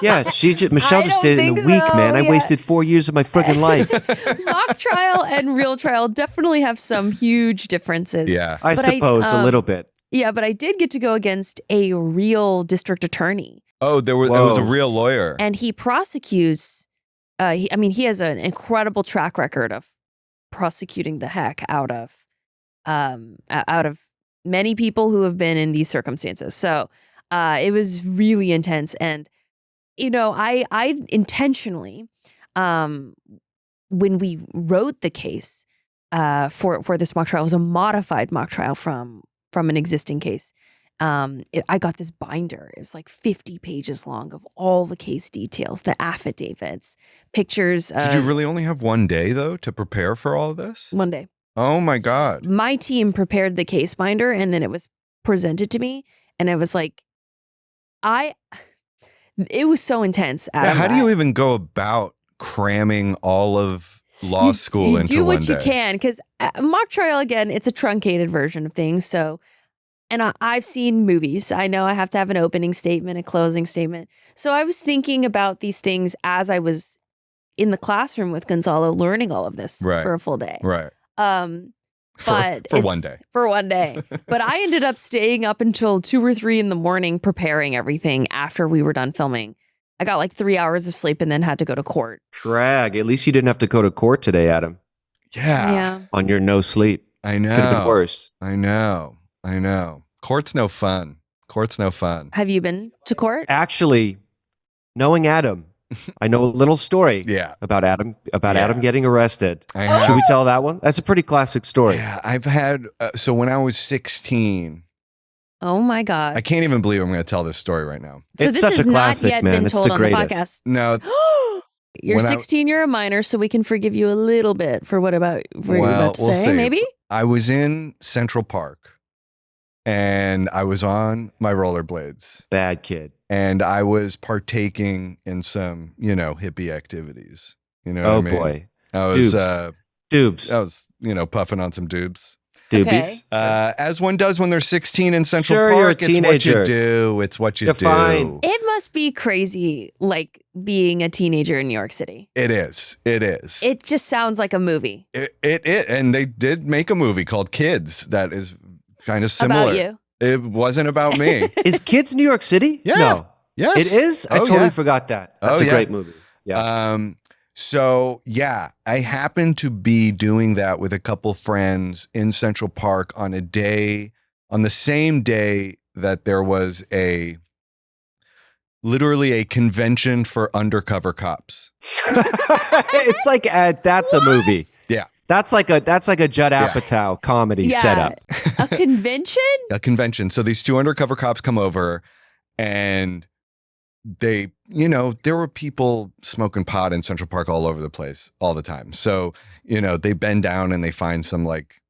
Yeah, Michelle I just don't did it in a think week, so, man. I yeah. wasted 4 years of my friggin' life. Mock trial and real trial definitely have some huge differences. Yeah. I But suppose a little bit. Yeah, but I did get to go against a real district attorney. Oh, there was a Whoa. real lawyer. And he prosecutes, he has an incredible track record of prosecuting the heck out of many people who have been in these circumstances. So it was really intense. And, I intentionally, when we wrote the case for this mock trial, it was a modified mock trial from an existing case. I got this binder. It was like 50 pages long of all the case details, the affidavits, pictures. Did you really only have one day, though, to prepare for all of this? One day. Oh, my God. My team prepared the case binder and then it was presented to me. And I was like, it was so intense. Yeah, Adam, how do you even go about cramming all of law school you into do one what day? you can, because mock trial, again, it's a truncated version of things. So, and I've seen movies. I know I have to have an opening statement, a closing statement. So I was thinking about these things as I was in the classroom with Gonzalo, learning all of this Right. for a full day. Right. But For it's- one day. For one day. But I ended up staying up until 2 or 3 in the morning preparing everything after we were done filming. I got like 3 hours of sleep and then had to go to court. Drag. At least you didn't have to go to court today, Adam, Yeah. on your no sleep. I Could have been know. worse. I know. Court's no fun. Have you been to court? Actually, knowing Adam, I know a little story Yeah. about Adam Yeah. Adam getting arrested. I have. Should we tell that one? That's a pretty classic story. Yeah, I've had, so when I was 16, Oh my God. I can't even believe I'm going to tell this story right now. So It's this such has a not classic, yet man. been It's told the on the greatest. podcast. No, You're When I- 16, you're a minor, so we can forgive you a little bit for what you're about to we'll say, see. maybe? I was in Central Park and I was on my rollerblades Bad kid. and I was partaking in some, hippie activities. You know Oh what I mean? boy. I was, Doobs. Doobs. I was, puffing on some doobs. Doobies. Okay. As one does when they're 16 in Central Sure, you're a Park. It's what you teenager. do. It's what you Define. do. It must be crazy, like being a teenager in New York City. It is. It just sounds like a movie And they did make a movie called Kids that is kind of similar. about you. It wasn't about me. Is Kids New York City? Yeah. No. Yes. It is? I Oh, totally yeah. forgot that. That's Oh, a yeah. great movie. Yeah. So yeah, I happened to be doing that with a couple friends in Central Park on the same day that there was literally a convention for undercover cops. It's like that's a movie. Yeah. That's like a Judd Yeah. Apatow comedy Yeah. setup. A convention? A convention. So these 2 undercover cops come over and they, there were people smoking pot in Central Park all over the place all the time. So, they bend down and they find some like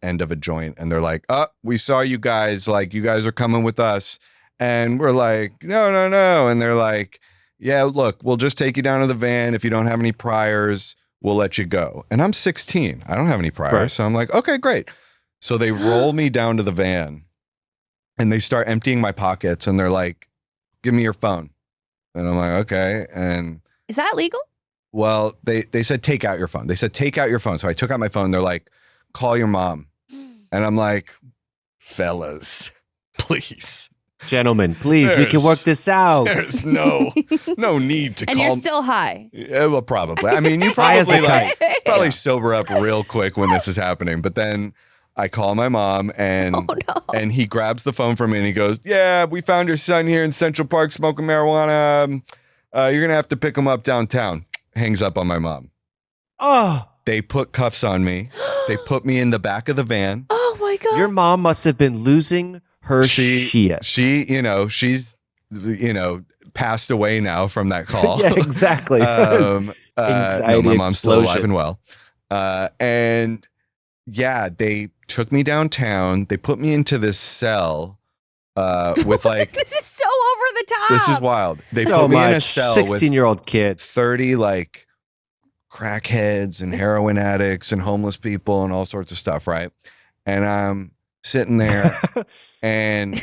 end of a joint and they're like, we saw you guys, like you guys are coming with us. And we're like, no. And they're like, yeah, look, we'll just take you down to the van. If you don't have any priors, we'll let you go. And I'm 16. I don't have any priors. Right. So I'm like, okay, great. So they roll me down to the van and they start emptying my pockets and they're like, give me your phone. And I'm like, okay. And Is that legal? well, they said, take out your phone. They said, take out your phone. So I took out my phone. They're like, call your mom. And I'm like, fellas, please. Gentlemen, please, we can work this out. There's no need to And call. you're still high. Yeah, well, probably. I mean, you High as a probably kite. probably sober up real quick when this is happening. But then I call my mom and Oh, no. and he grabs the phone from me and he goes, yeah, we found your son here in Central Park smoking marijuana. You're going to have to pick him up downtown. Hangs up on my mom. Oh, They put cuffs on me. They put me in the back of the van. Oh, my God. your mom must have been losing her shit. She, she's, passed away now from that call. Yeah, exactly. No, Anxiety my mom's still alive explosion. and well. And yeah, they took me downtown. They put me into this cell with like, This is so over the top. this is wild. They So put me in a much. cell with 16-year-old kid. 30 like crackheads and heroin addicts and homeless people and all sorts of stuff, right? And I'm sitting there and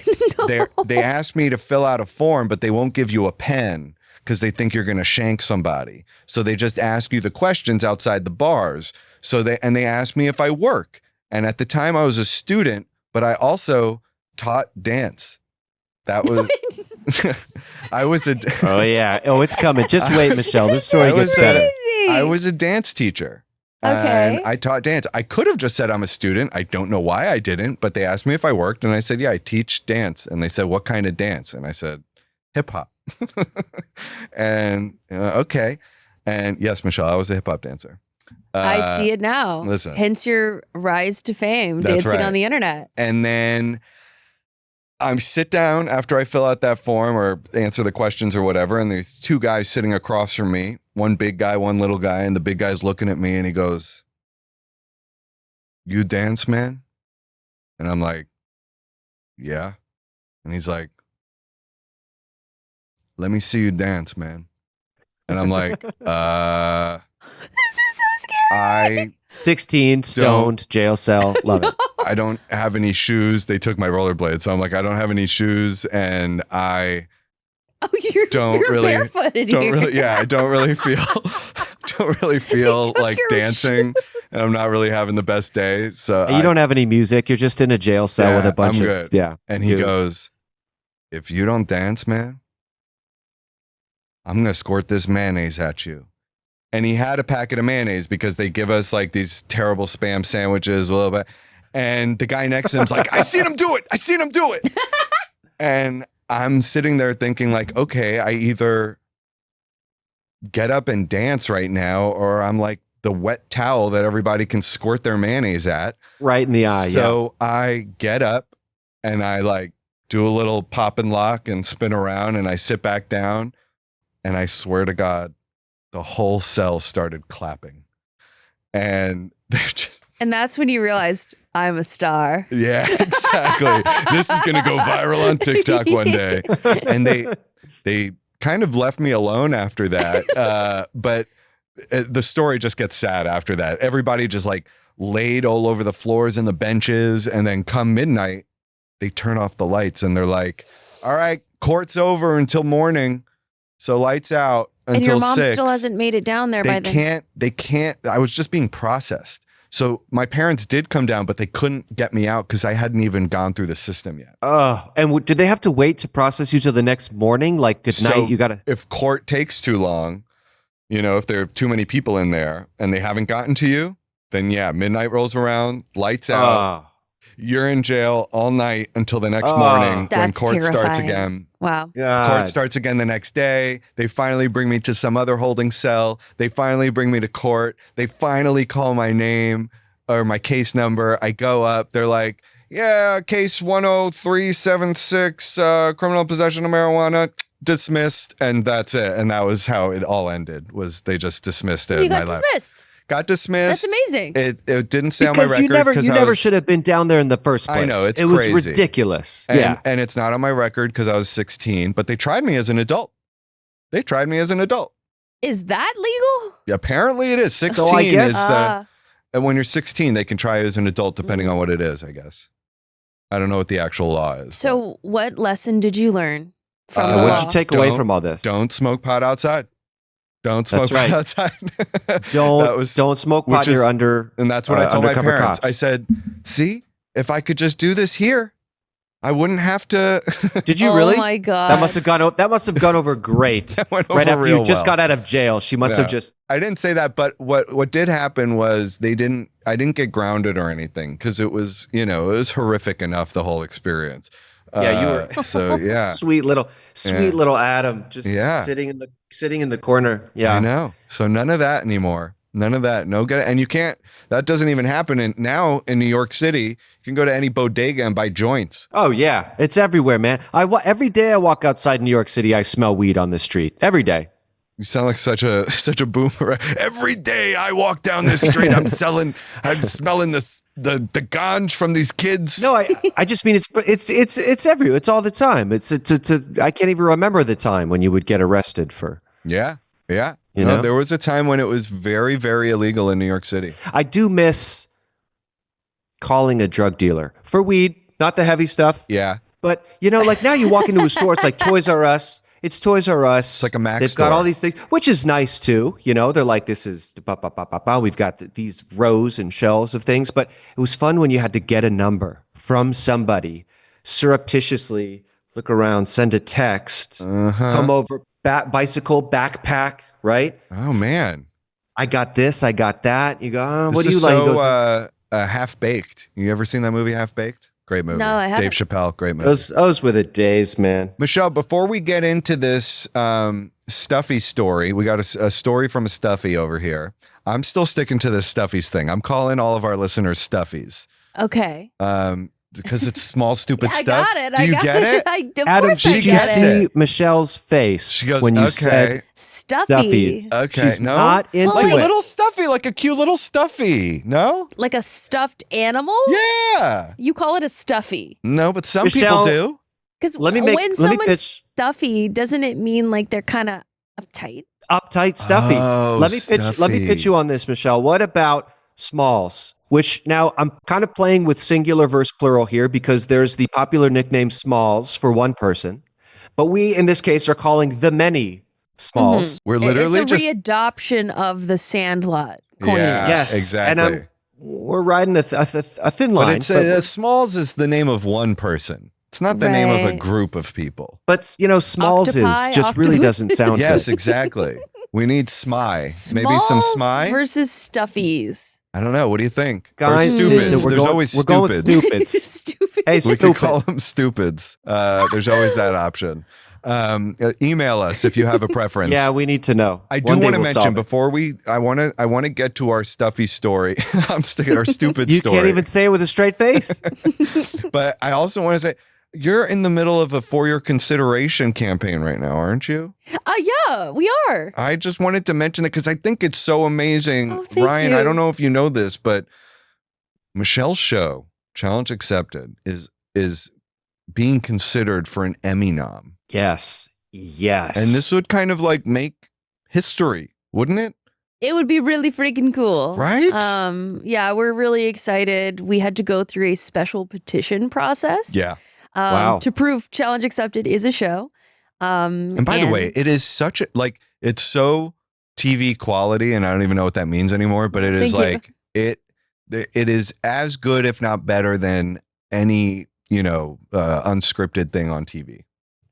they asked me to fill out a form, but they won't give you a pen because they think you're going to shank somebody. So they just ask you the questions outside the bars. So they asked me if I work. And at the time I was a student, but I also taught dance. That was I was a Oh, yeah. Oh, it's coming. Just wait, Michelle. This story I gets was better. I was a dance teacher. Okay. And I taught dance. I could have just said I'm a student. I don't know why I didn't, but they asked me if I worked and I said, yeah, I teach dance. And they said, what kind of dance? And I said, hip hop. And okay. And yes, Michelle, I was a hip hop dancer. I see it now. listen. Hence your rise to fame, That's dancing right. on the internet. And then I sit down after I fill out that form or answer the questions or whatever. And there's two guys sitting across from me, one big guy, one little guy. And the big guy's looking at me and he goes, you dance, man? And I'm like, yeah. And he's like, let me see you dance, man. And I'm like, This is so scary. I 16, stoned, jail cell. Love it. I don't have any shoes. They took my rollerblades. So I'm like, I don't have any shoes. And I Oh, you're really- barefooted don't here. really, yeah, I don't really feel took like your dancing. And I'm not really having the best day. So You don't have any music. You're just in a jail cell Yeah, with a bunch I'm of good. yeah. and he dudes. goes, if you don't dance, man, I'm going to squirt this mayonnaise at you. And he had a packet of mayonnaise because they give us like these terrible spam sandwiches a little bit. And the guy next to him's like, I seen him do it. I seen him do it. And I'm sitting there thinking like, okay, I either get up and dance right now, or I'm like the wet towel that everybody can squirt their mayonnaise at. right in the eye. So I get up and I like do a little pop and lock and spin around and I sit back down. And I swear to God, the whole cell started clapping. And they're just, And that's when you realized I'm a star. yeah, exactly. This is going to go viral on TikTok one day. And they kind of left me alone after that. But the story just gets sad after that. Everybody just like laid all over the floors and the benches. And then come midnight, they turn off the lights and they're like, all right, court's over until morning. So lights out until And your mom 6. still hasn't made it down there by then. They can't. I was just being processed. So my parents did come down, but they couldn't get me out because I hadn't even gone through the system yet. Oh, and did they have to wait to process you till the next morning? Like, good So night, you got to. if court takes too long, if there are too many people in there and they haven't gotten to you, then yeah, midnight rolls around, lights out. You're in jail all night until the next morning when That's court starts terrifying. again. Wow. Court starts again the next day. They finally bring me to some other holding cell. They finally bring me to court. They finally call my name or my case number. I go up. They're like, yeah, case 10376, criminal possession of marijuana, dismissed. And that's it. And that was how it all ended, was they just dismissed it. You and got I left. dismissed. Got dismissed. That's amazing. It didn't say on my Because record. you never should have been down there in the first place. I know, it's it was crazy. ridiculous. And, yeah. and it's not on my record because I was 16, but they tried me as an adult. Is that legal? Apparently it is. 16 I guess- is and when you're 16, they can try you as an adult depending on what it is, I guess. I don't know what the actual law is. So what lesson did you learn? from the what law. did you take away from all this? Don't smoke pot outside. Don't smoke That's right. pot outside. Don't smoke pot near under. And that's what I told my undercover parents. cops. I said, see, if I could just do this here, I wouldn't have to. Did you really? Oh my God. That must have gone over great. That went over right after real you just well. got out of jail. She must have just. I didn't say that, but what did happen was I didn't get grounded or anything because it was, it was horrific enough, the whole experience. Yeah, you were so yeah. sweet little Adam, just sitting in the corner. Yeah, I know. So none of that anymore. None of that. No good. And you can't. That doesn't even happen now in New York City. You can go to any bodega and buy joints. Oh yeah, it's everywhere, man. Every day I walk outside New York City, I smell weed on the street. Every day. You sound like such a boomer. Every day I walk down this street, I'm smelling the ganj from these kids. No, I just mean it's everywhere. It's all the time. It's I can't even remember the time when you would get arrested for. Yeah. You know? There was a time when it was very, very illegal in New York City. I do miss calling a drug dealer for weed, not the heavy stuff. Yeah. But like now you walk into a store, it's like Toys R Us. It's Toys R Us. It's like a Mac They've store. got all these things, which is nice too. They're like, this is, we've got these rows and shelves of things. But it was fun when you had to get a number from somebody, surreptitiously look around, send a text, come over, bicycle, backpack, right? Oh, man. I got this, I got that. You go, oh, what This do you is like? so, He goes, Half-Baked. You ever seen that movie, Half-Baked? Great movie. No, I haven't. Dave Chappelle, great movie. those were the days, man. Michelle, before we get into this Stuffy story, we got a story from a Stuffy over here. I'm still sticking to this Stuffies thing. I'm calling all of our listeners Stuffies. Okay. Because it's small, stupid I stuff. got it. Do you get it? Of Adam, course I did you get see it. Michelle's face She goes, when you okay. said Stuffy. Stuffies? Okay, She's no. not into Like a it. little Stuffy, like a cute little Stuffy. No? Like a stuffed animal? Yeah. You call it a stuffy. No, but some Michelle, people do. Because Let me when someone's pitch- stuffy, doesn't it mean like they're kind of uptight? Uptight Stuffy. Oh, Let me pitch you on this, Michelle. What about Smalls? Which now I'm kind of playing with singular versus plural here because there's the popular nickname Smalls for one person, but we in this case are calling the many Smalls. We're literally it's a just readoption of the Sandlot coinage. Yeah, Yes, exactly. And we're riding a thin line. But it's Smalls is the name of one person. It's not the name of a Right. group of people. but Smalls Octopi, is just really octopus. doesn't sound Yes, good. exactly. We need Smy. Maybe some Smalls Smy. versus stuffies. I don't know. What do you think? Guys, or stupids. we're There's going- always we're going with stupids. stupids. Stupid. Hey, We stupid. could call them stupids. There's always that option. Email us if you have a preference. Yeah, we need to know. I do One day want to we'll mention solve it. before I want to get to our Stuffy story. I'm sticking our stupid You story. can't even say it with a straight face. But I also want to say you're in the middle of a for your consideration campaign right now, aren't you? Yeah, we are. I just wanted to mention it because I think it's so amazing. Oh, thank Ryan, you. I don't know if you know this, but Michelle's show, Challenge Accepted, is being considered for an Emmy nom. Yes. And this would kind of like make history, wouldn't it? It would be really freaking cool. Right? Yeah, we're really excited. We had to go through a special petition process. Yeah. Wow. To prove Challenge Accepted is a show. And by the way, it is such a it's so TV quality, and I don't even know what that means anymore, but it is Thank like it is as good, if not better, than any unscripted thing on TV.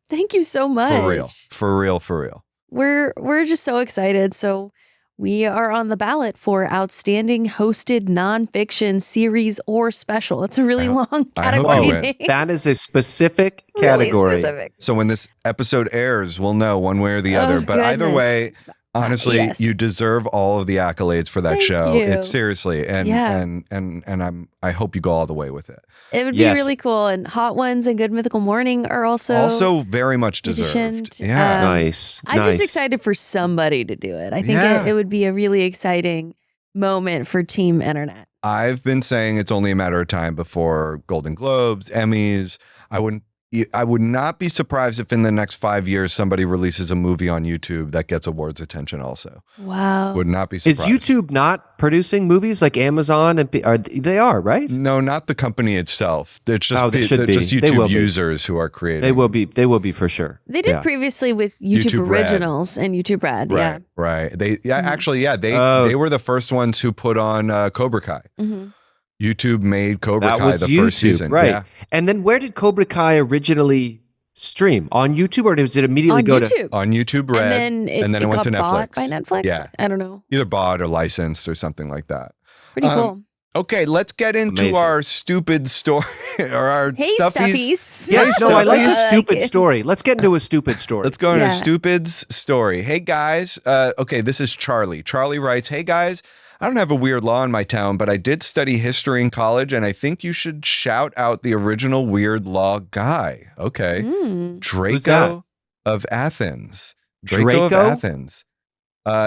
Thank you so much. For real. We're just so excited. So we are on the ballot for outstanding hosted nonfiction series or special. That's a really long I hope category you win. name. That is a specific Really category. specific. So when this episode airs, we'll know one way or the other. But either goodness. way, honestly, Yes. you deserve all of the accolades for that Thank show. you. It's seriously, and Yeah. I hope you go all the way with it. It would be Yes. really cool. And Hot Ones and Good Mythical Morning are also very much deserved. auditioned. Yeah. Nice. I'm just excited for somebody to do it. I think Yeah. it would be a really exciting moment for Team Internet. I've been saying it's only a matter of time before Golden Globes, Emmys. I wouldn't I would not be surprised if in the next 5 years somebody releases a movie on YouTube that gets awards attention also. Wow. Would not be surprised. Is YouTube not producing movies like Amazon? They are, right? No, not the company itself. It's just, they should be. just They YouTube will be. users who are creating. They will be for sure. They did Yeah. previously with YouTube Red. Originals and YouTube Red. Right, Yeah. right. They Oh. they were the first ones who put on Cobra Kai. Mm-hmm. YouTube made Cobra That Kai was the YouTube, first season. right? Yeah. And then where did Cobra Kai originally stream? On YouTube, or did it immediately On go YouTube. On YouTube Red. And then it went got to Netflix. bought by Netflix? Yeah. I don't know. Either bought or licensed or something like that. Pretty cool. Okay, let's get into Amazing. our stupid story or our Hey, stuffies. stuffies. Yes, no, I like Stuffies. this stupid it. story. Let's get into a stupid story. Let's go into Yeah. Stupid's story. Hey guys, okay, this is Charlie. Charlie writes, "Hey guys, I don't have a weird law in my town, but I did study history in college, and I think you should shout out the original weird law guy." Okay, Mm. Draco of Athens. Draco of Draco? Athens.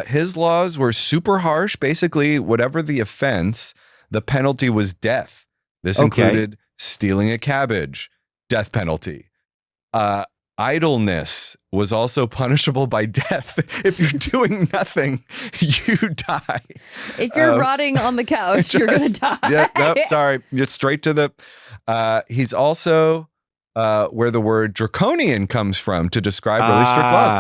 His laws were super harsh. Basically, whatever the offense, the penalty was death. This Okay. included stealing a cabbage, death penalty. Idleness was also punishable by death. If you're doing nothing, you die. If you're rotting on the couch, you're going to die. Yeah, nope, sorry. Just straight to the. He's also where the word draconian comes from to describe really strict laws.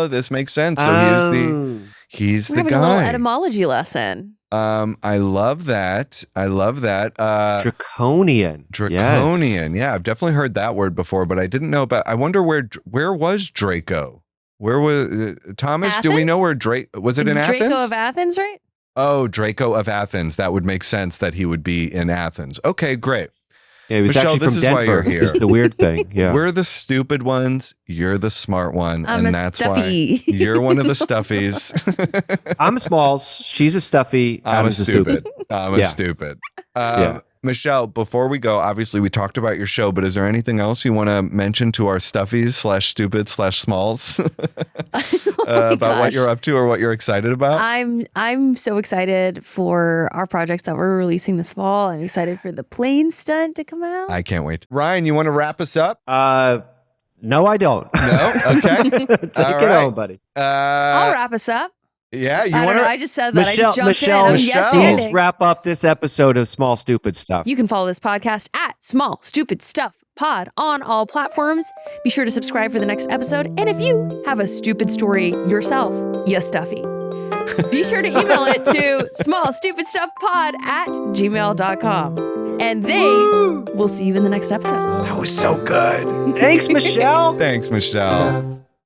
Oh, this makes sense. So he's We're the having a little guy. etymology lesson. I love that. I love that. Draconian. Draconian. Yes. Yeah, I've definitely heard that word before, but I didn't know about. I wonder where was Draco? Where was Thomas? Do we know Athens? where Drake was? It in Draco Athens? of Athens, right? Oh, Draco of Athens. That would make sense that he would be in Athens. Okay, great. Yeah, he was Michelle, actually this from is why you're Denver. here. Is the weird thing. Yeah. We're the stupid ones. You're the smart one, I'm and a that's stuffy. why you're one of the stuffies. I'm a Smalls. She's a Stuffy. I'm a Adam's stupid. I'm a Yeah. stupid. Yeah. Michelle, before we go, obviously we talked about your show, but is there anything else you want to mention to our stuffies/stupid/smalls about what you're up to or what you're excited about? I'm so excited for our projects that we're releasing this fall. I'm excited for the plane stunt to come out. I can't wait. Ryan, you want to wrap us up? No, I don't. No? Okay. Take it right. home, buddy. I'll wrap us up. Yeah, you I don't want know. to? I just said that. I just jumped Michelle, in. I'm Michelle. yes please anding. wrap up this episode of Small Stupid Stuff. You can follow this podcast at Small Stupid Stuff Pod on all platforms. Be sure to subscribe for the next episode. And if you have a stupid story yourself, you stuffy, be sure to email it to smallstupidstuffpod@gmail.com. And they will see you in the next episode. That was so good. Thanks, Michelle. Thanks, Michelle.